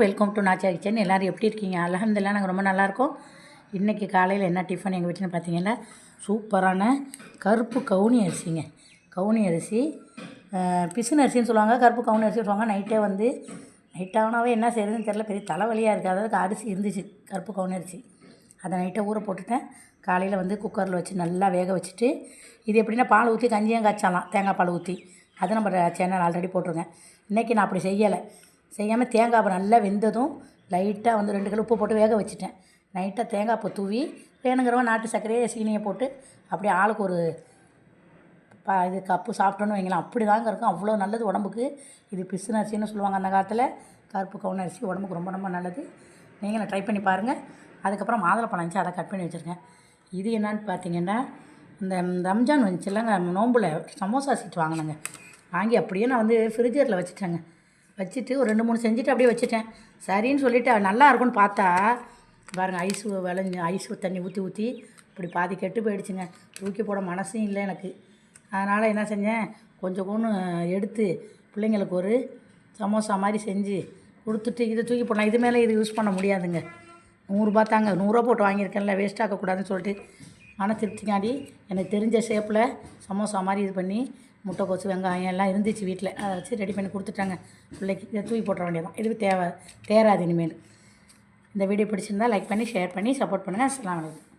Welcome to நாச்சா kitchen. எல்லோரும் எப்படி இருக்கீங்க? அல்ஹம்துலில்லாஹ் நாங்கள் ரொம்ப நல்லாயிருக்கோம். இன்றைக்கி காலையில் என்ன டிஃபன் எங்கள் வீட்டில்னு பார்த்தீங்கன்னா சூப்பரான கருப்பு கவுனி அரிசிங்க. கவுனி அரிசி பிசுன அரிசின்னு சொல்லுவாங்க, கருப்பு கவுனி அரிசி சொல்லுவாங்க. நைட்டாகனாவே என்ன செய்கிறதுன்னு தெரியல, பெரிய தலைவலியாக இருக்குது. அதாவது அரிசி இருந்துச்சு, கருப்பு கவுனி அரிசி. அதை நைட்டை ஊற போட்டுட்டேன். காலையில் வந்து குக்கரில் வச்சு நல்லா வேக வச்சுட்டு, இது எப்படின்னா பால் ஊற்றி கஞ்சியும் காய்ச்சலாம், தேங்காய் பால் ஊற்றி. அதை நம்ம சேனல் ஆல்ரெடி போட்டிருக்கேன். இன்றைக்கி நான் அப்படி செய்யாமல் தேங்காய் பால் நல்லா வெந்ததும் லைட்டாக வந்து 2 கிலோ உப்பு போட்டு வேக வச்சுட்டேன். நைட்டாக தேங்காய் பூ தூவி வேணுங்கிறவங்க நாட்டு சர்க்கரையை சீனியை போட்டு அப்படியே ஆளுக்கு ஒரு இது கப்பு சாப்பிட்டோன்னு வைங்களேன். அப்படி தாங்க இருக்கும், அவ்வளோ நல்லது உடம்புக்கு. இது பிசுன அரிசின்னு சொல்லுவாங்க அந்த காலத்தில். கருப்பு கவுனி அரிசி உடம்புக்கு ரொம்ப ரொம்ப நல்லது. நீங்களும் ட்ரை பண்ணி பாருங்கள். அதுக்கப்புறம் மாதுளப்பழம் இருந்துச்சு, அதை கட் பண்ணி வச்சுருக்கேன். இது என்னன்னு பார்த்தீங்கன்னா, இந்த ரம்ஜான் வந்துச்சு இல்லைங்க, நோம்பில் சமோசா சீட் வாங்கினேங்க. வாங்கி அப்படியே நான் வந்து ஃப்ரிட்ஜரில் வச்சுட்டேங்க. வச்சுட்டு ஒரு 2-3 செஞ்சுட்டு அப்படியே வச்சுட்டேன். சரின்னு சொல்லிவிட்டு நல்லா இருக்கும்னு பார்த்தா பாருங்கள், ஐஸு தண்ணி ஊற்றி இப்படி பாதி கெட்டு போயிடுச்சுங்க. தூக்கி போட மனசும் இல்லை எனக்கு. அதனால் என்ன செஞ்சேன், கொஞ்சம் எடுத்து பிள்ளைங்களுக்கு ஒரு சமோசா மாதிரி செஞ்சு கொடுத்துட்டு இதை தூக்கி போடலாம். இது மேலே இது யூஸ் பண்ண முடியாதுங்க. 100 ரூபா தாங்க, 100 ரூபா போட்டு வாங்கியிருக்கேன்ல, வேஸ்ட் ஆக்கக்கூடாதுன்னு சொல்லிட்டு ஆனால் திருப்திக்காண்டி எனக்கு தெரிஞ்ச ஷேப்பில் சமோசா மாதிரி இது பண்ணி முட்டைக்கோசு வெங்காயம் எல்லாம் இருந்துச்சு வீட்டில், அதை வச்சு ரெடி பண்ணி கொடுத்துட்டாங்க பிள்ளைக்கு. இதை தூக்கி போட்டுற வேண்டியதான். இதுக்கு தேராது இனிமேல். இந்த வீடியோ பிடிச்சிருந்தால் லைக் பண்ணி ஷேர் பண்ணி சப்போர்ட் பண்ணுங்கள். அஸ்ஸலாமு அலைக்கும்.